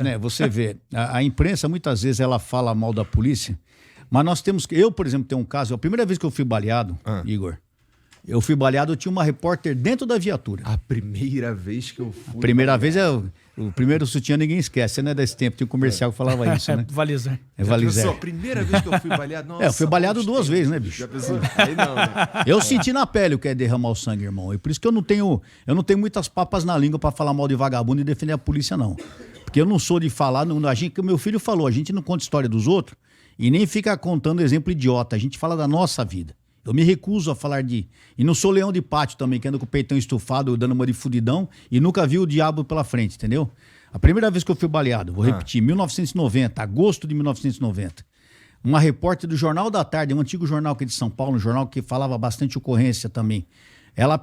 Né, você vê, a imprensa muitas vezes ela fala mal da polícia, mas nós temos que... Eu, por exemplo, tenho um caso, a primeira vez que eu fui baleado, Igor, eu fui baleado, eu tinha uma repórter dentro da viatura. A primeira vez que eu fui... A primeira vez o primeiro sutiã ninguém esquece, você não é desse tempo, tinha um comercial que falava isso, né? Valizer. É Valizer. A primeira vez que eu fui baleado... Nossa, eu fui baleado 2 vezes, né, bicho? Já pensou? Aí não, né? Eu senti na pele o que é derramar o sangue, irmão. E por isso que eu não tenho muitas papas na língua pra falar mal de vagabundo e defender a polícia, não. Porque eu não sou de falar, que o meu filho falou, a gente não conta história dos outros e nem fica contando exemplo idiota, a gente fala da nossa vida. Eu me recuso a falar de... E não sou leão de pátio também, que anda com o peitão estufado, dando uma de fudidão e nunca vi o diabo pela frente, entendeu? A primeira vez que eu fui baleado, vou repetir, 1990, agosto de 1990. Uma repórter do Jornal da Tarde, um antigo jornal aqui de São Paulo, um jornal que falava bastante ocorrência também. Ela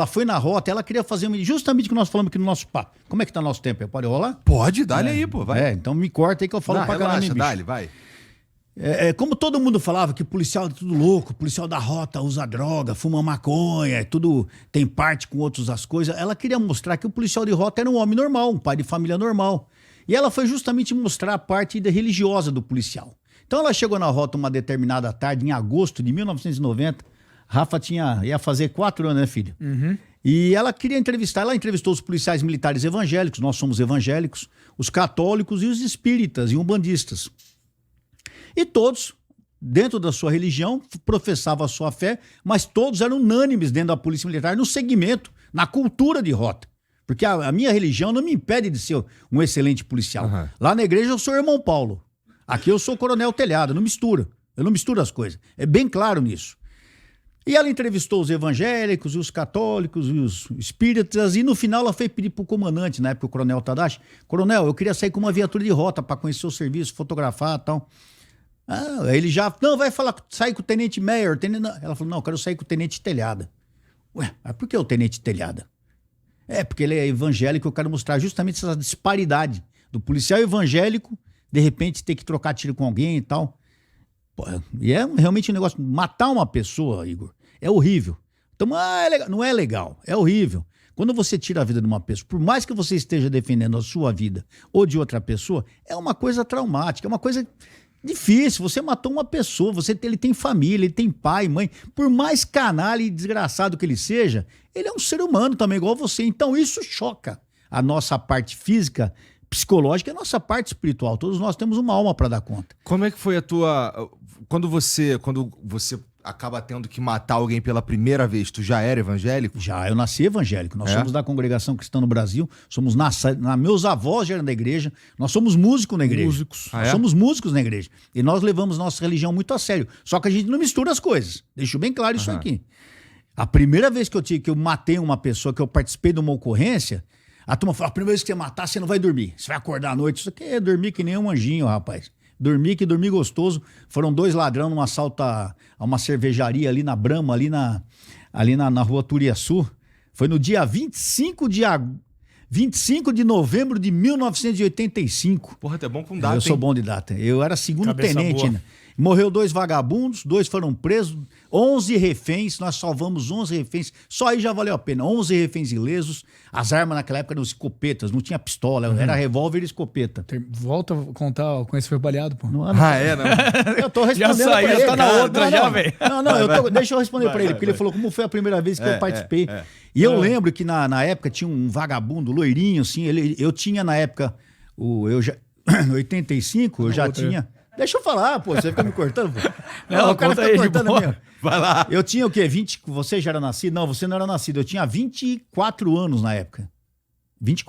foi na rota, ela queria fazer justamente o que nós falamos aqui no nosso papo. Como é que tá nosso tempo? Pode rolar? Pode, dá-lhe aí, pô, vai. Então me corta aí que eu falo pra caramba, bicho. Dá-lhe, vai. Como todo mundo falava que policial é tudo louco, policial da rota usa droga, fuma maconha, tudo tem parte com outros as coisas. Ela queria mostrar que o policial de rota era um homem normal, um pai de família normal. E ela foi justamente mostrar a parte religiosa do policial. Então ela chegou na rota uma determinada tarde, em agosto de 1990. Rafa ia fazer 4 anos, né, filho? Uhum. E ela queria entrevistar, ela entrevistou os policiais militares evangélicos, nós somos evangélicos, os católicos e os espíritas e umbandistas. E todos, dentro da sua religião, professavam a sua fé, mas todos eram unânimes dentro da polícia militar, no segmento, na cultura de rota. Porque a minha religião não me impede de ser um excelente policial. Uhum. Lá na igreja eu sou irmão Paulo. Aqui eu sou coronel Telhado, não mistura. Eu não misturo as coisas. É bem claro nisso. E ela entrevistou os evangélicos, os católicos, os espíritas, e no final ela foi pedir pro comandante, na época o coronel Tadashi, coronel, eu queria sair com uma viatura de rota para conhecer o serviço, fotografar e tal. Ele já, não, vai falar, sai com o tenente Meyer. Ela falou, não, eu quero sair com o tenente Telhada. Ué, mas por que o tenente Telhada? Porque ele é evangélico, eu quero mostrar justamente essa disparidade do policial evangélico, de repente ter que trocar tiro com alguém e tal. Pô, e é realmente um negócio, matar uma pessoa, Igor, é horrível. Então, não é legal, é horrível. Quando você tira a vida de uma pessoa, por mais que você esteja defendendo a sua vida ou de outra pessoa, é uma coisa traumática, é uma coisa difícil. Você matou uma pessoa, ele tem família, ele tem pai, mãe. Por mais canalha e desgraçado que ele seja, ele é um ser humano também, igual você. Então isso choca a nossa parte física, psicológica e a nossa parte espiritual. Todos nós temos uma alma para dar conta. Como é que foi a tua... Quando você acaba tendo que matar alguém pela primeira vez, tu já era evangélico? Já, eu nasci evangélico. Nós somos da Congregação Cristã no Brasil, meus avós já eram da igreja, nós somos músicos na igreja. Músicos. Nós somos músicos na igreja. E nós levamos nossa religião muito a sério. Só que a gente não mistura as coisas. Deixo bem claro isso aqui. A primeira vez que eu matei uma pessoa, que eu participei de uma ocorrência, a turma falou, a primeira vez que você matar, você não vai dormir. Você vai acordar à noite. Isso aqui é dormir que nem um anjinho, rapaz. Dormi gostoso. Foram 2 ladrões num assalto a uma cervejaria ali na Brahma, ali na rua Turiaçu. Foi no dia 25 de novembro de 1985. Porra, tu é bom com data, Eu sou bom de data. Eu era segundo tenente ainda. Morreu 2 vagabundos, 2 foram presos, 11 reféns, nós salvamos 11 reféns, só aí já valeu a pena, 11 reféns ilesos. As armas naquela época eram escopetas, não tinha pistola, era revólver e escopeta. Volta a contar como você foi baleado, pô. Não. Eu tô Já respondendo saiu, pra ele. tá na outra já, velho. Deixa eu responder pra ele, porque ele falou como foi a primeira vez que eu participei. E eu lembro que na época tinha um vagabundo, loirinho, assim, eu tinha na época, em 85, eu já tinha... Deixa eu falar, pô, você fica me cortando, pô. Não, o cara fica cortando a minha. Vai lá. Eu tinha o quê? Você já era nascido? Não, você não era nascido. Eu tinha 24 anos na época.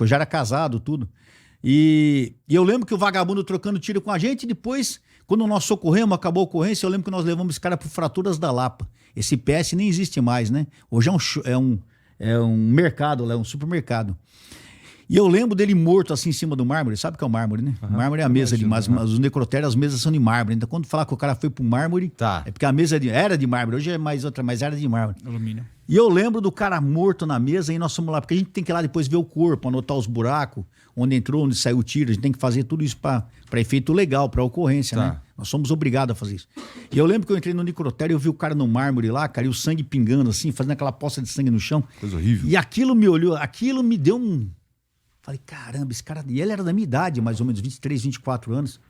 Eu já era casado, tudo. E eu lembro que o vagabundo trocando tiro com a gente, depois, quando nós socorremos, acabou a ocorrência, eu lembro que nós levamos esse cara pro Fraturas da Lapa. Esse PS nem existe mais, né? Hoje é um mercado, é um supermercado. E eu lembro dele morto assim em cima do mármore. Sabe o que é o mármore, né? O mármore é a mesa mas os necrotérios, as mesas são de mármore. Então, quando falar que o cara foi pro mármore, é porque a mesa era de mármore. Hoje é mais outra, mas era de mármore. Alumínio. E eu lembro do cara morto na mesa e nós fomos lá, porque a gente tem que ir lá depois ver o corpo, anotar os buracos, onde entrou, onde saiu o tiro. A gente tem que fazer tudo isso para efeito legal, para ocorrência, né? Nós somos obrigados a fazer isso. E eu lembro que eu entrei no necrotério e eu vi o cara no mármore lá, cara, e o sangue pingando assim, fazendo aquela poça de sangue no chão. Coisa horrível. E aquilo me olhou, aquilo me deu um... Falei, caramba, esse cara... E ele era da minha idade, mais ou menos, 23, 24 anos.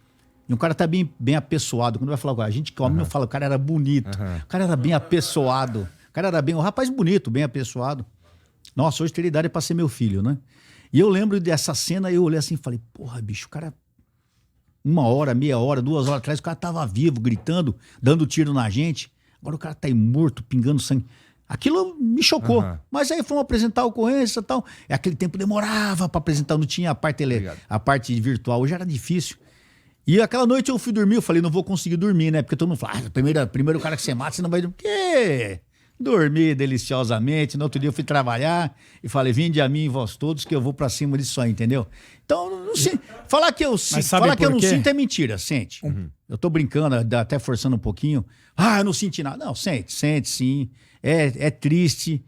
E um cara tá bem apessoado. Quando vai falar com a gente que homem, não fala, o cara era bonito. O cara era bem apessoado. O cara era bem... Um rapaz bonito, bem apessoado. Nossa, hoje teria idade pra ser meu filho, né? E eu lembro dessa cena, eu olhei assim e falei, porra, bicho, o cara... 1 hora, meia hora, 2 horas atrás, o cara tava vivo, gritando, dando tiro na gente. Agora o cara tá aí morto, pingando sangue. Aquilo me chocou. Mas aí fomos apresentar a ocorrência e tal. É aquele tempo demorava pra apresentar, não tinha a parte virtual, hoje era difícil. E aquela noite eu fui dormir, eu falei, não vou conseguir dormir, né? Porque todo mundo fala, primeiro cara que você mata, você não vai dormir. Por quê? Dormi deliciosamente. No outro dia eu fui trabalhar e falei, vinde a mim, vós todos, que eu vou pra cima disso aí, entendeu? Então, não sei. Falar que eu não sinto é mentira, sente. Eu tô brincando, até forçando um pouquinho. Eu não senti nada. Não, sente sim. É triste.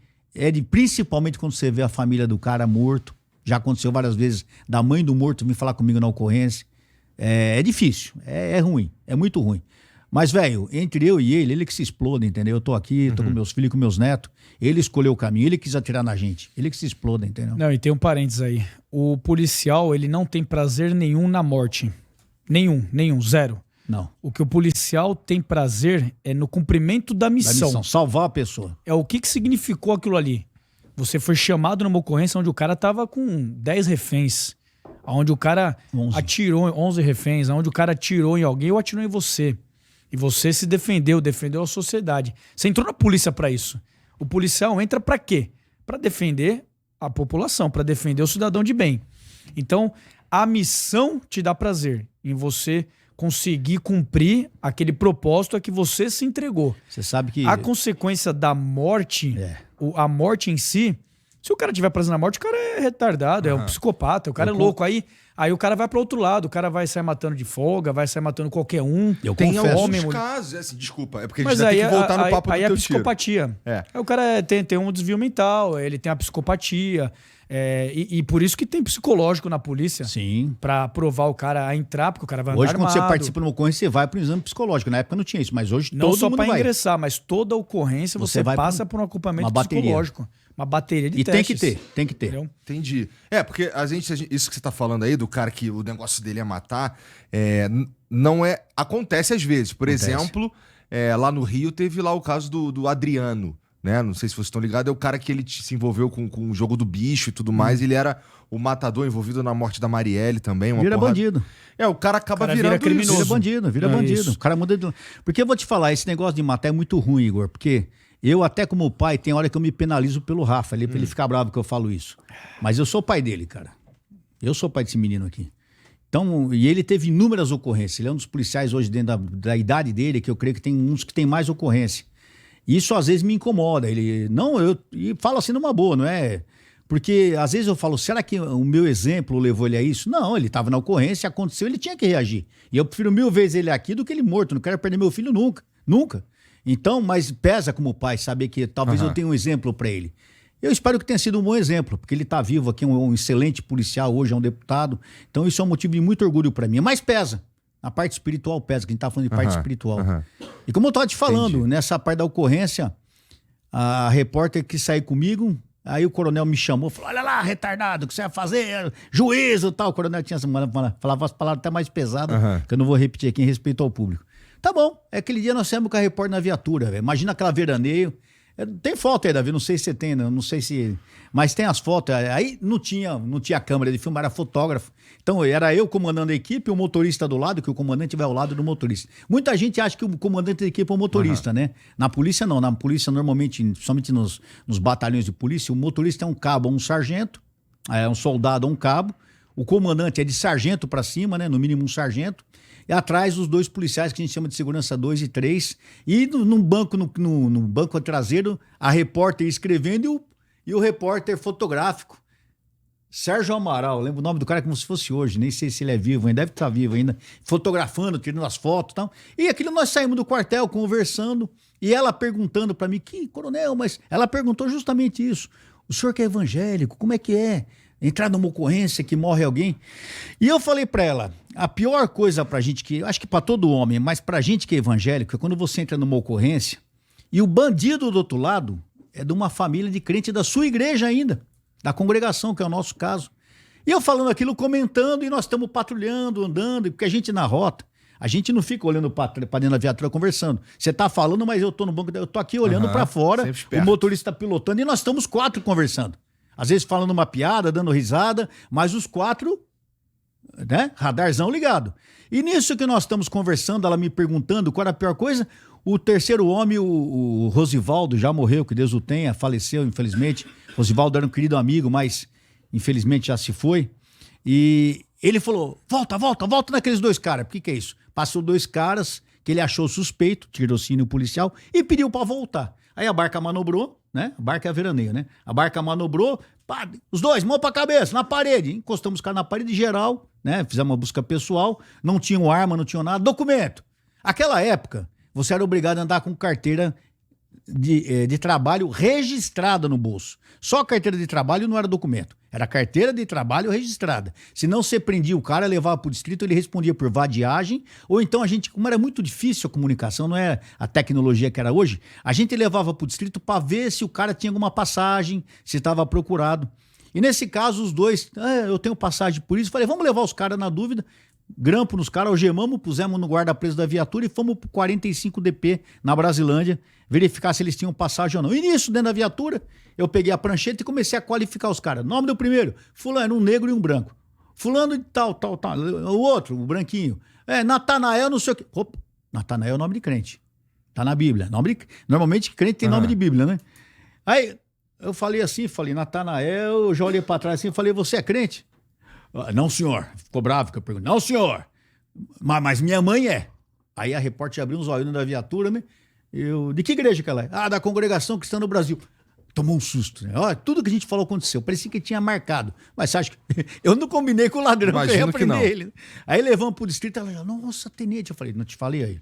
Principalmente quando você vê a família do cara morto. Já aconteceu várias vezes da mãe do morto vir falar comigo na ocorrência. É difícil, é ruim, é muito ruim. Mas, velho, entre eu e ele que se exploda, entendeu? Eu tô aqui, tô com meus filhos, com meus netos. Ele escolheu o caminho, ele quis atirar na gente. Ele que se exploda, entendeu? Não, e tem um parênteses aí. O policial, ele não tem prazer nenhum na morte. Nenhum, zero. Não. O que o policial tem prazer é no cumprimento da missão. Salvar a pessoa. É o que significou aquilo ali. Você foi chamado numa ocorrência onde o cara tava com 10 reféns. Onde o cara 11. atirou, 11 reféns. Onde o cara atirou em alguém ou atirou em você. E você se defendeu a sociedade. Você entrou na polícia pra isso. O policial entra pra quê? Pra defender a população, pra defender o cidadão de bem. Então, a missão te dá prazer em você conseguir cumprir aquele propósito a que você se entregou. Você sabe que... A consequência da morte, a morte em si, se o cara tiver prazer na morte, o cara é retardado, é um psicopata, o cara é louco. Aí o cara vai para outro lado, o cara vai sair matando de folga, vai sair matando qualquer um. Tem alguns homem, casos, assim, desculpa, é porque a mas gente aí tem que voltar no papo do aí teu a psicopatia. É. Aí o cara tem um desvio mental, ele tem a psicopatia. E por isso que tem psicológico na polícia. Sim. Pra provar o cara a entrar, porque o cara vai andar Hoje, quando armado. você participa de uma ocorrência, você vai para um exame psicológico. Na época não tinha isso, mas hoje Não todo só mundo para vai. ingressar, mas toda ocorrência você vai passa por um acompanhamento uma bateria. psicológico. Uma bateria de E testes. tem que ter. Entendeu? Entendi. Porque isso que você tá falando aí, do cara que o negócio dele é matar, não é... Acontece às vezes. Por exemplo, lá no Rio teve lá o caso do Adriano, né? Não sei se vocês estão ligados, é o cara que ele se envolveu com o jogo do bicho e tudo mais. Ele era o matador envolvido na morte da Marielle também. Vira bandido. O cara acaba Cara virando vira criminoso. Vira bandido. Isso. O cara muda de... Porque eu vou te falar, esse negócio de matar é muito ruim, Igor, porque eu até como pai, tem hora que eu me penalizo pelo Rafa, ele fica bravo que eu falo isso. Mas eu sou pai dele, cara. Eu sou pai desse menino aqui. Então, e ele teve inúmeras ocorrências. Ele é um dos policiais hoje dentro da idade dele, que eu creio que tem uns que tem mais ocorrência. Isso às vezes me incomoda. E falo assim numa boa, não é? Porque às vezes eu falo, será que o meu exemplo levou ele a isso? Não, ele estava na ocorrência, aconteceu, ele tinha que reagir. E eu prefiro 1000 vezes ele aqui do que ele morto. Não quero perder meu filho nunca. Então, mas pesa como pai saber que talvez eu tenha um exemplo para ele. Eu espero que tenha sido um bom exemplo, porque ele está vivo aqui, um excelente policial, hoje é um deputado. Então isso é um motivo de muito orgulho para mim. Mas pesa. A parte espiritual pesa, que a gente tá falando de parte espiritual. E como eu estava te falando, nessa parte da ocorrência, a repórter que saiu comigo, aí o coronel me chamou, falou, olha lá, retardado, o que você vai fazer? Juízo e tal. O coronel tinha falava as palavras até mais pesadas, que eu não vou repetir aqui em respeito ao público. Tá bom, aquele dia nós saímos com a repórter na viatura, véio. Imagina aquela veraneio. Tem foto aí, Davi, não sei se você tem, não sei se... Mas tem as fotos, aí não tinha câmera de filme, era fotógrafo. Então era eu comandando a equipe e o motorista do lado, que o comandante vai ao lado do motorista. Muita gente acha que o comandante da equipe é o motorista, né? Na polícia não, na polícia normalmente, somente nos batalhões de polícia, o motorista é um cabo ou um sargento, é um soldado ou um cabo, o comandante é de sargento para cima, né? No mínimo um sargento. E atrás os 2 policiais que a gente chama de segurança 2 e 3. E no banco traseiro, a repórter escrevendo e o repórter fotográfico. Sérgio Amaral, lembro o nome do cara como se fosse hoje, nem sei se ele é vivo ainda, deve estar vivo ainda, fotografando, tirando as fotos e tal. E aquilo nós saímos do quartel conversando e ela perguntando para mim, que coronel, mas ela perguntou justamente isso. O senhor que é evangélico, como é que é? Entrar numa ocorrência que morre alguém. E eu falei pra ela, a pior coisa pra gente que, acho que pra todo homem, mas pra gente que é evangélico, é quando você entra numa ocorrência e o bandido do outro lado é de uma família de crente da sua igreja ainda, da congregação, que é o nosso caso. E eu falando aquilo, comentando, e nós estamos patrulhando, andando, porque a gente na rota, a gente não fica olhando para dentro da viatura conversando. Você tá falando, mas eu tô no banco, eu tô aqui olhando para fora, o motorista tá pilotando, e nós estamos 4 conversando. Às vezes falando uma piada, dando risada, mas os 4, né, radarzão ligado. E nisso que nós estamos conversando, ela me perguntando qual era a pior coisa, o terceiro homem, o Rosivaldo, já morreu, que Deus o tenha, faleceu, infelizmente. Rosivaldo era um querido amigo, mas infelizmente já se foi. E ele falou, volta naqueles 2 caras. Por que é isso? Passou 2 caras que ele achou suspeito, tirocínio policial, e pediu para voltar. Aí a barca manobrou, né? A barca é a veraneio, né? A barca manobrou, pá, os 2, mão pra cabeça, na parede. Encostamos os caras na parede geral, né? Fizemos uma busca pessoal, não tinham arma, não tinham nada. Documento. Aquela época, você era obrigado a andar com carteira de trabalho registrada no bolso. Só a carteira de trabalho não era documento. Era carteira de trabalho registrada. Se não, você prendia o cara, levava pro distrito, ele respondia por vadiagem, ou então a gente, como era muito difícil a comunicação, não é a tecnologia que era hoje, a gente levava pro distrito para ver se o cara tinha alguma passagem, se estava procurado. E nesse caso, os 2, eu tenho passagem por isso, falei, vamos levar os caras na dúvida, grampo nos caras, algemamos, pusemos no guarda-preso da viatura e fomos pro 45 DP na Brasilândia, verificar se eles tinham passagem ou não. E nisso, dentro da viatura, eu peguei a prancheta e comecei a qualificar os caras. Nome do primeiro, fulano, um negro e um branco. Fulano de tal. O outro, o branquinho. Natanael, não sei o quê. Opa, Natanael é nome de crente. Tá na Bíblia. Normalmente crente tem nome de Bíblia, né? Aí eu falei assim, Natanael, eu já olhei pra trás assim e falei, você é crente? Não, senhor. Ficou bravo que eu perguntei. Não, senhor. Mas minha mãe é. Aí a repórter abriu uns olhos da viatura, né? De que igreja que ela é? Da Congregação Cristã no Brasil. Tomou um susto, né? Olha, tudo que a gente falou aconteceu. Parecia que tinha marcado. Mas você acha que... Eu não combinei com o ladrão, Imagino eu ia prender que não. ele. Aí levamos pro distrito, ela falou, nossa, tenente. Eu falei, não te falei aí.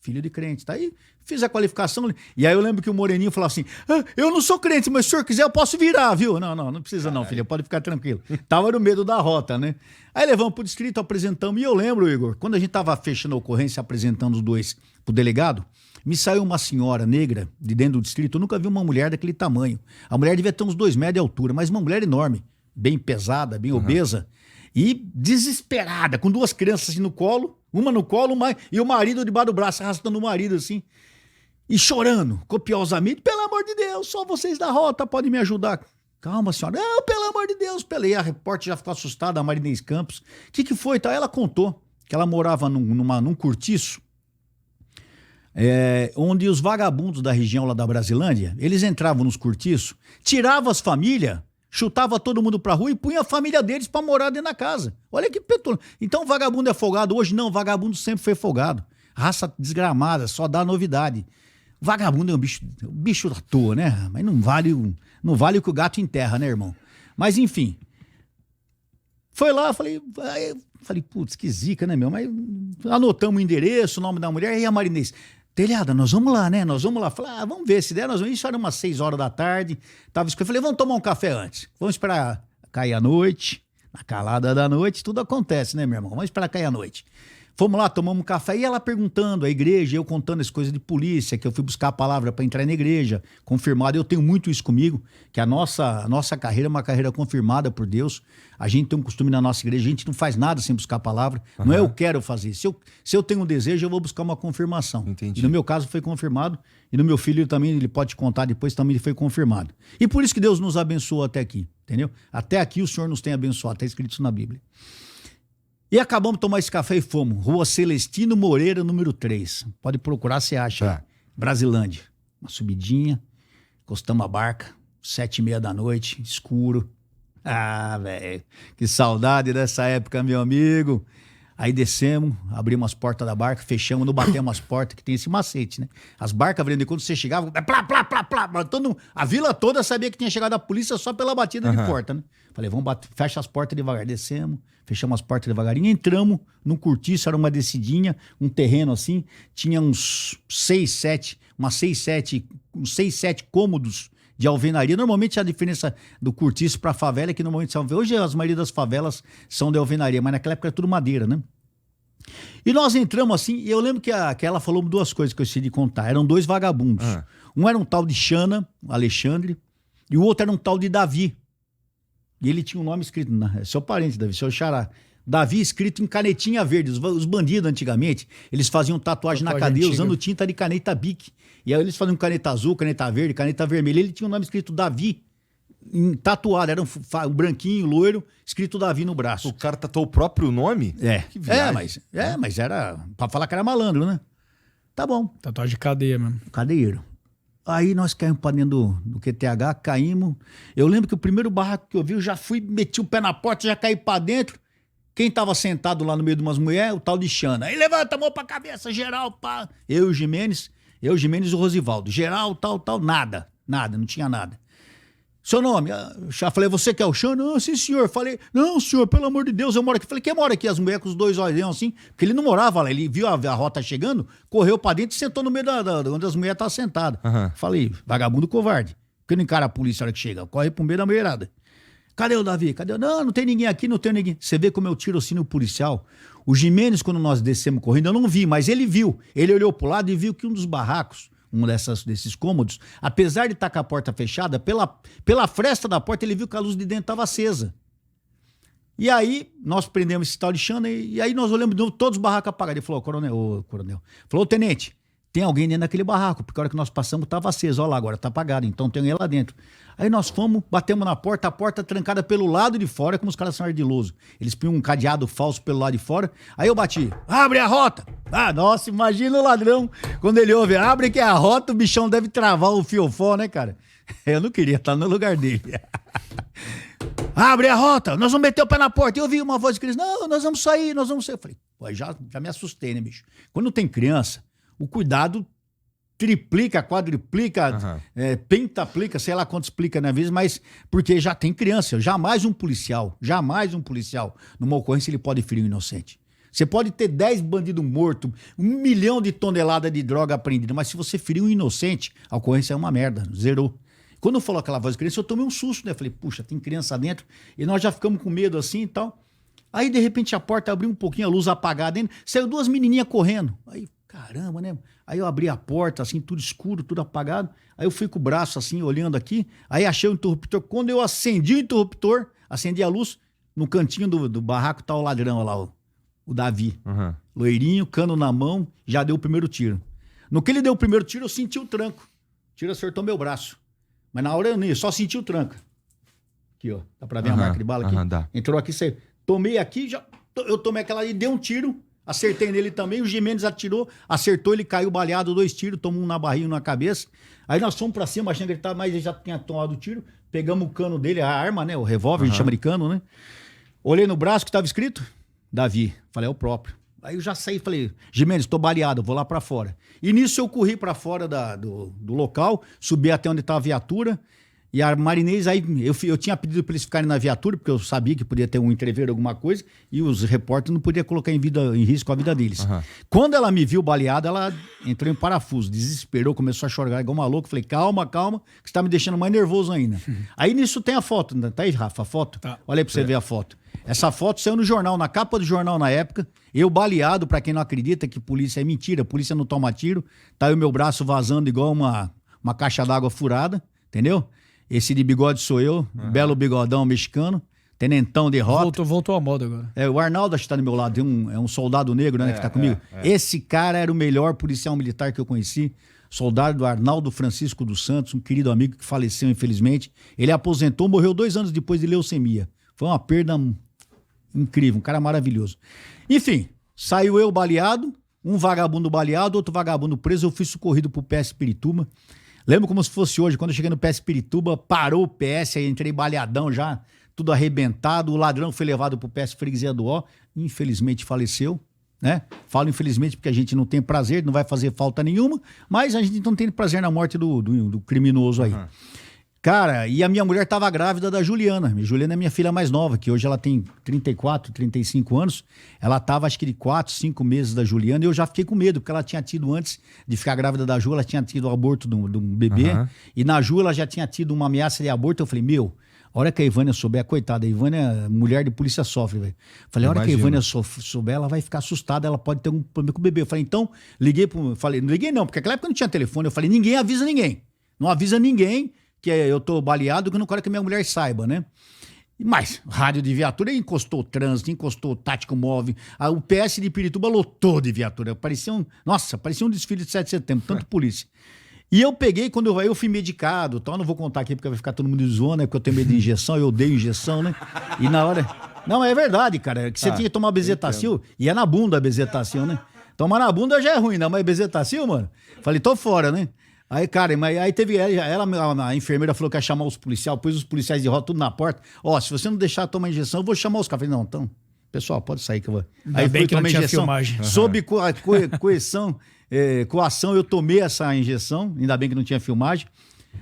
Filho de crente, tá aí. Fiz a qualificação. E aí eu lembro que o Moreninho falava assim, eu não sou crente, mas se o senhor quiser eu posso virar, viu? Não precisa não, filho, pode ficar tranquilo. Tava no medo da rota, né? Aí levamos pro distrito, apresentamos. E eu lembro, Igor, quando a gente tava fechando a ocorrência, apresentando os 2 pro delegado, me saiu uma senhora negra de dentro do distrito. Eu nunca vi uma mulher daquele tamanho. A mulher devia ter uns 2 metros de altura, mas uma mulher enorme, bem pesada, bem obesa e desesperada, com 2 crianças assim no colo, uma no colo e o marido debaixo do braço, arrastando o marido assim, e chorando copiosamente. Pelo amor de Deus, só vocês da rota podem me ajudar. Calma, senhora. Não, pelo amor de Deus. Pelei. A repórter já ficou assustada, a Marinês Campos. O que foi? Tá? Ela contou que ela morava num cortiço, onde os vagabundos da região lá da Brasilândia, eles entravam nos cortiços, tiravam as famílias, chutava todo mundo pra rua e punha a família deles pra morar dentro da casa. Olha que petulante. Então vagabundo é folgado? Hoje não, vagabundo sempre foi folgado. Raça desgramada, só dá novidade. Vagabundo é um bicho à toa, né? Mas não vale o que o gato enterra, né, irmão? Mas enfim. Foi lá, falei, putz, que zica, né, meu? Mas anotamos o endereço, o nome da mulher, e a Marinês, telhada, nós vamos lá, né? Nós vamos lá. Falei, vamos ver, se der, nós vamos. Isso era umas 6 horas da tarde. Tava escuro. Falei, vamos tomar um café antes. Vamos esperar cair a noite. Na calada da noite, tudo acontece, né, meu irmão? Vamos esperar cair a noite. Fomos lá, tomamos um café, e ela perguntando, a igreja, eu contando as coisas de polícia, que eu fui buscar a palavra para entrar na igreja, confirmado. Eu tenho muito isso comigo, que a nossa carreira é uma carreira confirmada por Deus. A gente tem um costume na nossa igreja, a gente não faz nada sem buscar a palavra. Não é eu quero fazer. Se eu tenho um desejo, eu vou buscar uma confirmação. Entendi. E no meu caso foi confirmado, e no meu filho também, ele pode contar depois, também foi confirmado. E por isso que Deus nos abençoou até aqui, entendeu? Até aqui o Senhor nos tem abençoado, está escrito isso na Bíblia. E acabamos de tomar esse café e fomos. Rua Celestino Moreira, número 3. Pode procurar, você acha. Brasilândia. Uma subidinha, encostamos a barca, 7h30 da noite, escuro. Velho, que saudade dessa época, meu amigo. Aí descemos, abrimos as portas da barca, fechamos, não batemos as portas, que tem esse macete, né? As barcas, vendo quando você chegava, plá, plá, plá, plá, a vila toda sabia que tinha chegado a polícia só pela batida de porta, né? Falei, vamos bater, fecha as portas devagar, descemos, fechamos as portas devagarinho, entramos num cortiço, era uma descidinha, um terreno assim, tinha uns 6, 7 cômodos de alvenaria. Normalmente a diferença do cortiço para a favela é que normalmente são... Hoje a maioria das favelas são de alvenaria, mas naquela época era tudo madeira, né? E nós entramos assim, e eu lembro que ela falou 2 coisas que eu esqueci de contar. Eram 2 vagabundos. Um era um tal de Xana, Alexandre, e o outro era um tal de Davi. E ele tinha um nome escrito, seu parente, Davi, seu xará. Davi escrito em canetinha verde. Os bandidos antigamente, eles faziam tatuagem na cadeia antiga, usando tinta de caneta Bic. E aí eles faziam caneta azul, caneta verde, caneta vermelha. Ele tinha um nome escrito Davi, tatuado. Era um branquinho, loiro, escrito Davi no braço. O cara tatuou o próprio nome? Que viagem. Mas era pra falar que era malandro, né? Tá bom. Tatuagem de cadeia mesmo. Cadeieiro. Aí nós caímos pra dentro do QTH, caímos. Eu lembro que o primeiro barraco que eu vi, eu já fui, meti o pé na porta, já caí pra dentro. Quem tava sentado lá no meio de umas mulheres, o tal de Xana. Aí levanta a mão pra cabeça, geral, pá. Eu e o Jimenez e o Rosivaldo. Geral, tal, nada, não tinha nada. Seu nome? Já falei, você que é o Xana? Não, sim, senhor. Falei, não, senhor, pelo amor de Deus, eu moro aqui. Falei, quem mora aqui? As mulheres com os dois olhos assim, porque ele não morava lá. Ele viu a rota chegando, correu pra dentro e sentou no meio onde as mulheres estavam sentadas. Uhum. Falei, vagabundo covarde. Porque não encara a polícia na hora que chega. Corre pro meio da mulherada. Cadê o Davi? Cadê? Não tem ninguém aqui, não tem ninguém. Você vê como eu tiro o policial. O Jimenez, quando nós descemos correndo, eu não vi, mas ele viu. Ele olhou pro lado e viu que um dos barracos, desses cômodos, apesar de estar com a porta fechada, pela fresta da porta, ele viu que a luz de dentro estava acesa. E aí, nós prendemos esse tal de Xana e aí nós olhamos de novo, todos os barracos apagados. Ele falou, coronel. Falou, tenente, tem alguém dentro daquele barraco, porque a hora que nós passamos estava aceso. Olha lá, agora está apagado, então tem alguém lá dentro. Aí nós fomos, batemos na porta, a porta trancada pelo lado de fora, como os caras são ardilosos. Eles punham um cadeado falso pelo lado de fora. Aí eu bati, abre a rota! Nossa, imagina o ladrão, quando ele ouve, abre que é a rota, o bichão deve travar o fiofó, né, cara? Eu não queria estar no lugar dele. Abre a rota, nós vamos meter o pé na porta. E eu vi uma voz que diz, não, nós vamos sair. Eu falei, pô, já me assustei, né, bicho? Quando tem criança, o cuidado triplica, quadriplica, pentaplica, sei lá quanto explica na vez, mas porque já tem criança. Jamais um policial, numa ocorrência, ele pode ferir um inocente. Você pode ter 10 bandidos mortos, 1 milhão de toneladas de droga apreendida, mas se você ferir um inocente, a ocorrência é uma merda, zerou. Quando falou aquela voz de criança, eu tomei um susto, né? Falei, puxa, tem criança dentro, e nós já ficamos com medo assim e tal. Aí, de repente, a porta abriu um pouquinho, a luz apagada dentro, saiu 2 menininhas correndo. Aí, caramba, né? Aí eu abri a porta, assim, tudo escuro, tudo apagado. Aí eu fui com o braço, assim, olhando aqui. Aí achei o interruptor. Quando eu acendi o interruptor, acendi a luz, no cantinho do barraco tá o ladrão lá, o Davi. Uhum. Loirinho, cano na mão, já deu o primeiro tiro. No que ele deu o primeiro tiro, eu senti o tranco. O tiro acertou meu braço. Mas na hora eu nem, só senti o tranco. Aqui, ó. Dá pra ver a marca de bala aqui? Dá. Entrou aqui, saiu. Tomei aqui, eu tomei aquela ali, dei um tiro. Acertei nele também, o Jimenez atirou, acertou, ele caiu baleado, 2 tiros, tomou um na barriga e um na cabeça. Aí nós fomos pra cima, achando que ele tava, mas ele já tinha tomado o tiro. Pegamos o cano dele, a arma, né? O revólver, a gente chama de cano, né? Olhei no braço que tava escrito, Davi. Falei, é o próprio. Aí eu já saí, falei, Jimenez, tô baleado, vou lá pra fora. E nisso eu corri pra fora do local, subi até onde tava a viatura. E a Marinês, aí eu tinha pedido para eles ficarem na viatura, porque eu sabia que podia ter um entreveiro, alguma coisa, e os repórteres não podiam colocar em risco a vida deles. Uhum. Quando ela me viu baleada, ela entrou em parafuso, desesperou, começou a chorar igual uma louca. Falei, calma, que você tá me deixando mais nervoso ainda. Aí nisso tem a foto, tá aí, Rafa, a foto? Tá. Olha aí pra você ver a foto. Essa foto saiu no jornal, na capa do jornal na época, eu baleado, pra quem não acredita que polícia é mentira, polícia não toma tiro, tá aí o meu braço vazando igual uma caixa d'água furada, entendeu? Esse de bigode sou eu, belo bigodão mexicano, tenentão de rota. Voltou à moda agora. O Arnaldo acho que tá do meu lado, é um soldado negro, né, que tá comigo. Esse cara era o melhor policial militar que eu conheci, soldado Arnaldo Francisco dos Santos, um querido amigo que faleceu infelizmente. Ele aposentou, morreu 2 anos depois de leucemia. Foi uma perda incrível, um cara maravilhoso. Enfim, saiu eu baleado, um vagabundo baleado, outro vagabundo preso, eu fui socorrido pro PS Pirituba. Lembro como se fosse hoje, quando eu cheguei no PS Pirituba, parou o PS, aí entrei baleadão já, tudo arrebentado, o ladrão foi levado pro PS Freguesia do Ó, infelizmente faleceu, né? Falo infelizmente porque a gente não tem prazer, não vai fazer falta nenhuma, mas a gente não tem prazer na morte do criminoso aí. Uhum. Cara, e a minha mulher tava grávida da Juliana. Juliana é minha filha mais nova, que hoje ela tem 34, 35 anos. Ela tava, acho que de 4, 5 meses da Juliana, e eu já fiquei com medo, porque ela tinha tido, antes de ficar grávida da Ju, ela tinha tido o aborto de um bebê, e na Ju ela já tinha tido uma ameaça de aborto. Eu falei, a hora que a Ivânia souber, coitada, a Ivânia, mulher de polícia, sofre, velho. Falei, a hora que a Ivânia souber, ela vai ficar assustada, ela pode ter um problema com o bebê. Eu falei, então, não liguei não, porque naquela época não tinha telefone. Eu falei, ninguém avisa ninguém. Não avisa ninguém que eu tô baleado, que eu não quero que minha mulher saiba, né? Mas rádio de viatura encostou o trânsito, encostou o tático móvel. O PS de Pirituba lotou de viatura. Parecia um desfile de 7 de setembro, tanto polícia. E eu peguei, quando eu fui medicado, tal, não vou contar aqui porque vai ficar todo mundo zoando, né? Porque eu tenho medo de injeção, eu odeio injeção, né? E na hora... Não, é verdade, cara, que você tinha que tomar bezetacil, e é na bunda a bezetacil, né? Tomar na bunda já é ruim, né? Mas bezetacil, mano, falei, tô fora, né? Aí, cara, mas aí teve a enfermeira falou que ia chamar os policiais, pôs os policiais de roda tudo na porta. Ó, se você não deixar tomar injeção, eu vou chamar os caras. Falei, não, então, pessoal, pode sair que eu vou. Ainda aí bem que não tinha injeção. Filmagem. Sob coação, eu tomei essa injeção, ainda bem que não tinha filmagem.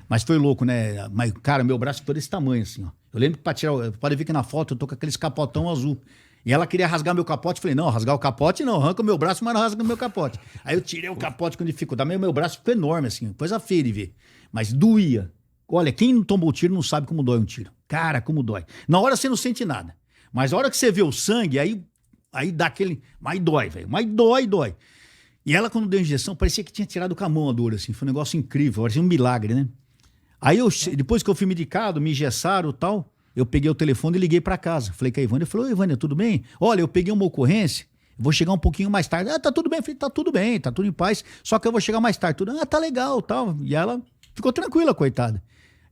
Mas foi louco, né? Mas, cara, meu braço ficou desse tamanho, assim, ó. Eu lembro que pra tirar, pode ver que na foto eu tô com aqueles capotão azul. E ela queria rasgar meu capote. Falei, não, rasgar o capote não, arranca o meu braço, mas não rasga o meu capote. Aí eu tirei o capote com dificuldade, mas o meu braço ficou enorme, assim, coisa feia de ver. Mas doía. Olha, quem não tomou tiro não sabe como dói um tiro. Cara, como dói. Na hora você não sente nada. Mas a hora que você vê o sangue, aí dá aquele... Mas dói, velho. Mas dói. E ela, quando deu a injeção, parecia que tinha tirado com a mão a dor, assim. Foi um negócio incrível, parecia um milagre, né? Aí, depois que eu fui medicado, me engessaram e tal, eu peguei o telefone e liguei pra casa. Falei com a Ivânia, falou, Ivânia, tudo bem? Olha, eu peguei uma ocorrência, vou chegar um pouquinho mais tarde. Ah, tá tudo bem. Falei, tá tudo bem, tá tudo em paz, só que eu vou chegar mais tarde. Tudo, tá legal, tal. E ela ficou tranquila, coitada.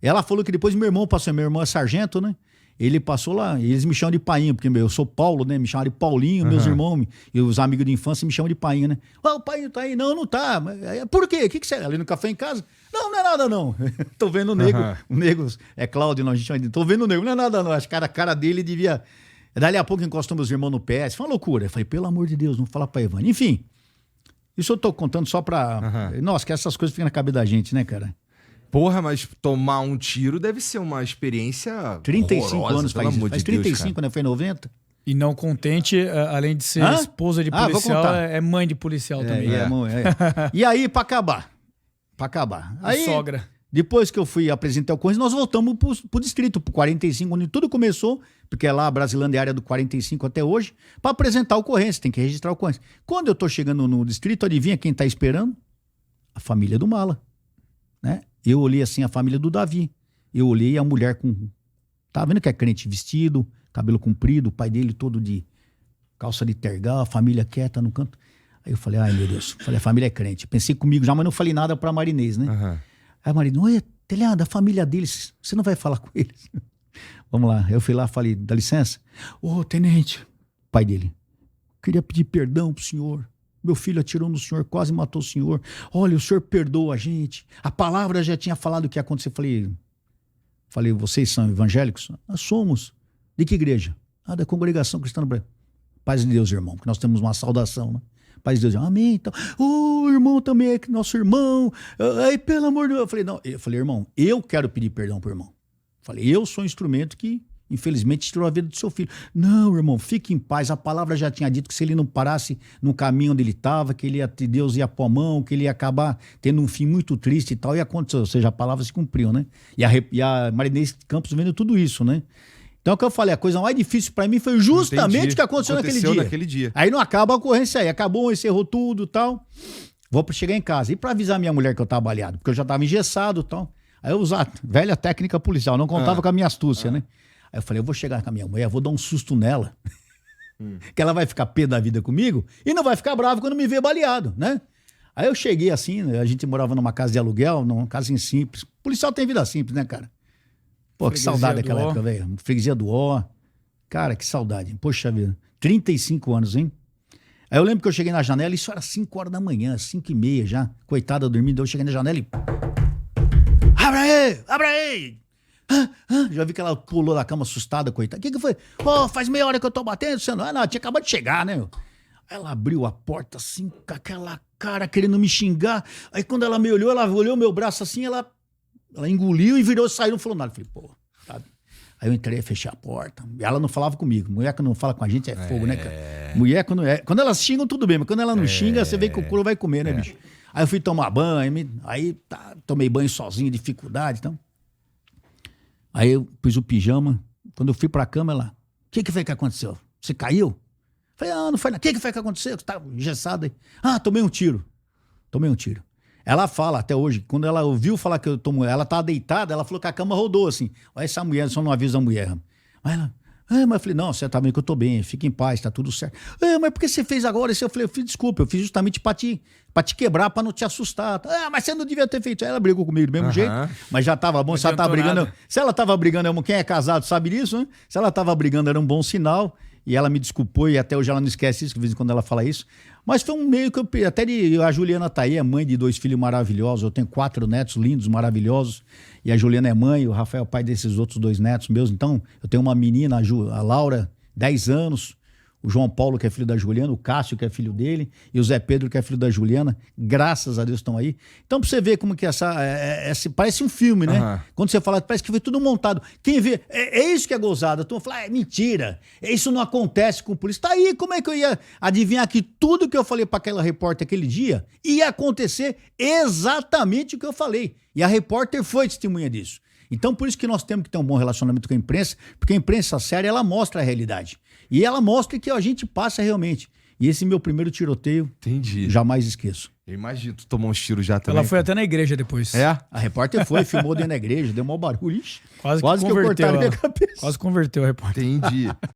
Ela falou que depois meu irmão passou, meu irmão é sargento, né? Ele passou lá, eles me chamam de Painho, porque eu sou Paulo, né? Me chamam de Paulinho, meus irmãos e os amigos de infância me chamam de Painho, né? O Painho tá aí. Não tá. Por quê? O que você... Ali no café em casa? Não é nada, não. Tô vendo o nego. O nego é Cláudio, não, a gente chama de... Tô vendo o nego. Não é nada, não. Acho que a cara dele devia... Dali a pouco encostou meus irmãos no PS. Foi uma loucura. Eu falei, pelo amor de Deus, não fala pra Ivânia. Enfim, isso eu tô contando só pra... Nossa, que essas coisas ficam na cabeça da gente, né, cara? Porra, mas tomar um tiro deve ser uma experiência 35 horrorosa, anos faz isso. Faz 35, né? Foi em 90. E não contente, além de ser esposa de policial, é mãe de policial também. E aí, pra acabar. Aí, sogra. Depois que eu fui apresentar o ocorrência, nós voltamos pro distrito, pro 45, onde tudo começou, porque é lá a Brasilândia é a área do 45 até hoje, pra apresentar a ocorrência, tem que registrar a ocorrência. Quando eu tô chegando no distrito, adivinha quem tá esperando? A família do Mala, né? Eu olhei assim a família do Davi. Eu olhei a mulher com... Tá vendo que é crente vestido, cabelo comprido, o pai dele todo de calça de tergal, a família quieta no canto. Aí eu falei, ai meu Deus. Falei, a família é crente. Pensei comigo já, mas não falei nada pra Marinês, né? Aí a Marinês, oi, Telhada, a família deles, você não vai falar com eles? Vamos lá. Eu fui lá, falei, dá licença? Ô, tenente, pai dele, queria pedir perdão pro senhor. Meu filho atirou no senhor, quase matou o senhor. Olha, o senhor perdoa a gente. A palavra já tinha falado o que ia acontecer. Falei, vocês são evangélicos? Nós somos. De que igreja? Da Congregação Cristã Brasileira. Paz de Deus, irmão, porque nós temos uma saudação, né? Paz de Deus, amém. Então, o irmão também é nosso irmão. Aí, pelo amor de Deus. Eu falei, irmão, eu quero pedir perdão pro irmão. Falei, eu sou um instrumento que... Infelizmente, tirou a vida do seu filho. Não, irmão, fique em paz. A palavra já tinha dito que se ele não parasse no caminho onde ele estava, que Deus ia pôr a mão, que ele ia acabar tendo um fim muito triste e tal. E aconteceu, ou seja, a palavra se cumpriu, né? E a Marinês Campos vendo tudo isso, né? Então, o que eu falei, a coisa mais difícil para mim foi justamente o que aconteceu naquele dia. Aí não acaba a ocorrência aí. Acabou, encerrou tudo e tal. Vou chegar em casa. E para avisar minha mulher que eu estava baleado, porque eu já estava engessado e tal. Aí eu usava velha técnica policial, não contava com a minha astúcia, né? Aí eu falei, eu vou chegar com a minha mulher, vou dar um susto nela, que ela vai ficar pé da vida comigo e não vai ficar brava quando me ver baleado, né? Aí eu cheguei assim, a gente morava numa casa de aluguel, numa casinha simples. O policial tem vida simples, né, cara? Pô, que saudade daquela época, velho. Freguesia do Ó. Cara, que saudade. Poxa vida. 35 anos, hein? Aí eu lembro que eu cheguei na janela, isso era 5 horas da manhã, 5h30 já. Coitada dormindo, eu cheguei na janela e... Abre aí! Já vi que ela pulou da cama assustada, coitada. O que foi? Faz meia hora que eu tô batendo, você não... Não, tinha acabado de chegar, né, meu? Ela abriu a porta assim, com aquela cara querendo me xingar. Aí quando ela me olhou, ela olhou meu braço assim, ela engoliu e virou, saiu, não falou nada. Eu falei, pô, sabe? Aí eu entrei, fechei a porta. Ela não falava comigo. Mulher que não fala com a gente é fogo, né, cara? Mulher, quando elas xingam, tudo bem, mas quando ela não xinga, você vê que o couro vai comer, né, bicho? Aí eu fui tomar banho, tomei banho sozinho, dificuldade, então... Aí eu pus o pijama, quando eu fui pra cama, ela... O que foi que aconteceu? Você caiu? Falei, não foi nada. O que foi que aconteceu? Você tá engessado aí. Tomei um tiro. Ela fala até hoje, quando ela ouviu falar que ela tava deitada, ela falou que a cama rodou assim. Olha essa mulher, só não avisa a mulher. Aí ela, mas eu falei, não, você tá bem que eu tô bem, fica em paz, tá tudo certo. Mas por que você fez agora isso? Eu falei, desculpa, eu fiz justamente pra te quebrar, pra não te assustar. Mas você não devia ter feito. Aí ela brigou comigo do mesmo jeito, mas já tava bom, se ela tava brigando. Se ela tava brigando, quem é casado sabe disso, né? Se ela tava brigando, era um bom sinal. E ela me desculpou, e até hoje ela não esquece isso, que de vez em quando ela fala isso. Mas foi um meio que eu... a Juliana tá aí, é mãe de 2 filhos maravilhosos. Eu tenho 4 netos lindos, maravilhosos. E a Juliana é mãe, o Rafael é pai desses outros 2 netos meus. Então, eu tenho uma menina, a Laura, 10 anos. O João Paulo, que é filho da Juliana, o Cássio, que é filho dele, e o Zé Pedro, que é filho da Juliana. Graças a Deus estão aí. Então, pra você ver como que parece um filme, né? Quando você fala, parece que foi tudo montado. Quem vê, é isso que é gozado. Tu fala, mentira, isso não acontece com o polícia. Tá aí, como é que eu ia adivinhar que tudo que eu falei pra aquela repórter aquele dia ia acontecer exatamente o que eu falei? E a repórter foi testemunha disso. Então, por isso que nós temos que ter um bom relacionamento com a imprensa, porque a imprensa séria, ela mostra a realidade. E ela mostra que a gente passa realmente. E esse meu primeiro tiroteio, jamais esqueço. Eu imagino, tu tomou uns tiros já também. Ela foi até na igreja depois. É? A repórter foi, filmou dentro da igreja, deu maior barulho. Ixi, quase que eu cortaram ela. minha cabeça. Quase converteu a repórter. Entendi.